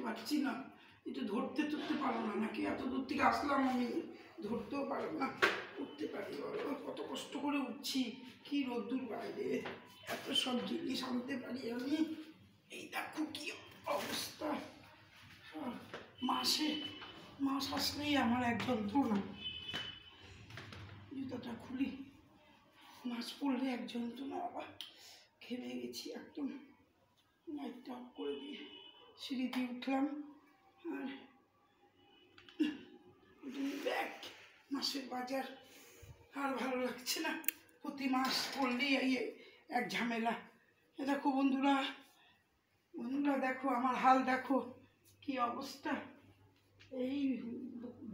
পারছি না। একটু ধরতে পারো না নাকি? এত দূর থেকে আসলাম আমি, ধরতেও পারো না। উঠতে পারি বলো? কত কষ্ট করে উঠছি, কি রোদ্দুর বাইরে, এত সব জিনিস আনতে পারি আমি। এই দেখো কি অবস্থা। মাস আসলেই আমার এক যন্ত্রণা। জুতাটা খুলি, মাছ পড়লে এক যন্ত্রণা। আবার ঘেমে গেছি একদম। লাইটটা অফ করে দিয়ে সিঁড়ি দিয়ে উঠলাম। আর ব্যাগ, মাসের বাজার আর ভালো লাগছে না। প্রতি মাস পড়লেই এক ঝামেলা। দেখো বন্ধুরা, দেখো আমার হাল, দেখো কি অবস্থা। এই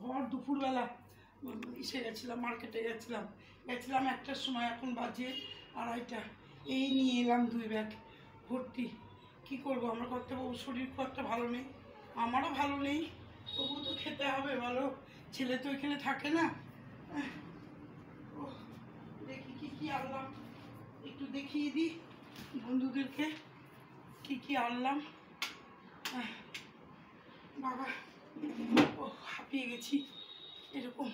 ভর দুপুরবেলা এসে গেছিলাম, মার্কেটে গেছিলাম 1টার সময়, এখন বাজে 2:30। এই নিয়ে এলাম 2 ব্যাগ ভর্তি। কী করবো, আমার কর্তাবাবু শরীর খুব একটা ভালো নেই, আমারও ভালো নেই, তবু তো খেতে হবে বলো, ছেলে তো এখানে থাকে না। দেখি কি আনলাম, একটু দেখিয়ে দিই বন্ধুদেরকে কি আনলাম। বাবা, ও হাঁপিয়ে গেছি। এরকম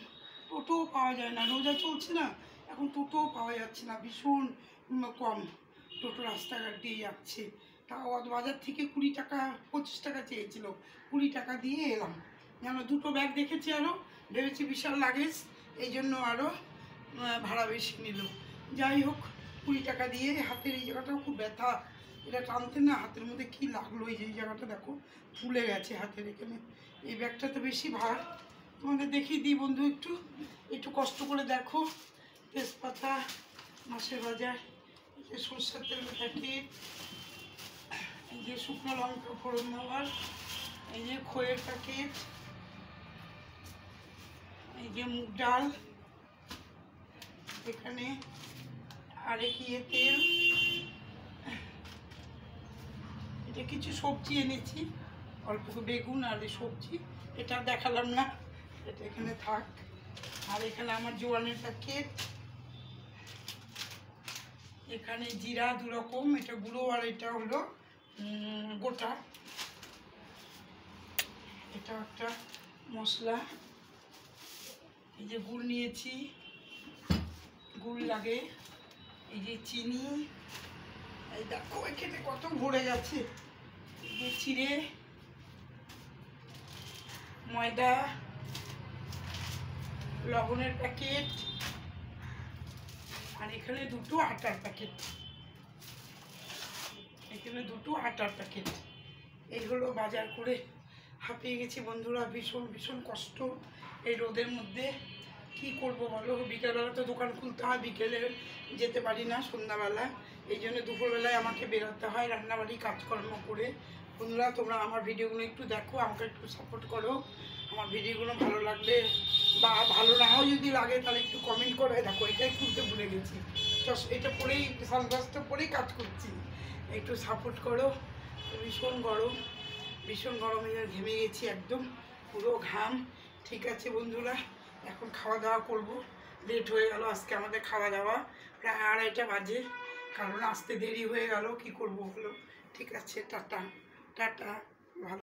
টোটোও পাওয়া যায় না, রোজা চলছে না এখন, টোটোও পাওয়া যাচ্ছে না, ভীষণ কম টোটো রাস্তাঘাট দিয়ে যাচ্ছে। তাও বাজার থেকে 20 টাকা 25 টাকা চেয়েছিল, 20 টাকা দিয়ে এলাম। যেন 2টো ব্যাগ দেখেছি, আরও ভেবেছি বিশাল লাগেজ, এই জন্য আরও ভাড়া বেশি নিল। যাই হোক, 20 টাকা দিয়ে। হাতের এই জায়গাটাও খুব ব্যথা, এটা টানতে না হাতের মধ্যে কি লাগলো, এই যে এই জায়গাটা দেখো ফুলে গেছে হাতের এখানে। এই ব্যাগটাতে বেশি ভার। তোমাদের দেখিয়ে দিই বন্ধু, একটু কষ্ট করে দেখো। তেজপাতা, মাছের বাজার, এই যে সরষের তেলের প্যাকেট, এই যে শুকনো লঙ্কা ফোড়ন দেওয়ার, এই যে খইয়ের প্যাকেট, এই যে মুগ ডাল, এখানে আরেক তেল, এটা কিছু সবজি এনেছি, অল্প বেগুন আর এই সবজি, এটা দেখালাম না, এটা এখানে থাক। আর এখানে আমার জোয়ানের প্যাকেট, এখানে জিরা 2 রকম, এটা গুঁড়ো আর এটা হলো গোটা, এটা একটা মশলা। এই যে গুড় নিয়েছি, গুড় লাগে, এই যে চিনি, এই দেখো এখানে কত ভরে গেছে, এই যে চিড়ে, ময়দা, লবণের প্যাকেট, আর এখানে 2টো আটার প্যাকেট, এখানে 2টো আটার প্যাকেট। এই হলো বাজার করে হাঁপিয়ে গেছি বন্ধুরা, ভীষণ কষ্ট এই রোদের মধ্যে। কি করব বলো, বিকেলবেলা তো দোকান খুলতে হয়, বিকেলে যেতে পারি না, সন্ধ্যাবেলা, এই জন্য দুপুরবেলায় আমাকে বেরোতে হয় রান্নাবাড়ি কাজকর্ম করে। বন্ধুরা, তোমরা আমার ভিডিওগুলো একটু দেখো, আমাকে একটু সাপোর্ট করো। আমার ভিডিওগুলো ভালো লাগলে বা ভালো নাও যদি লাগে তাহলে একটু কমেন্ট করে। দেখো এটাই খুলতে ভুলে গেছি, এটা পরেই, সানগ্লাসটা পরেই কাজ করছি, একটু সাপোর্ট করো। ভীষণ গরমে ঘেমে গেছি একদম, পুরো ঘাম। ঠিক আছে বন্ধুরা, এখন খাওয়া দাওয়া করবো, লেট হয়ে গেল আজকে আমাদের খাওয়া দাওয়া, প্রায় 2:30 বাজে, কারণ আসতে দেরি হয়ে গেল, কি করবো বলো। ঠিক আছে, টাটা। ভালো।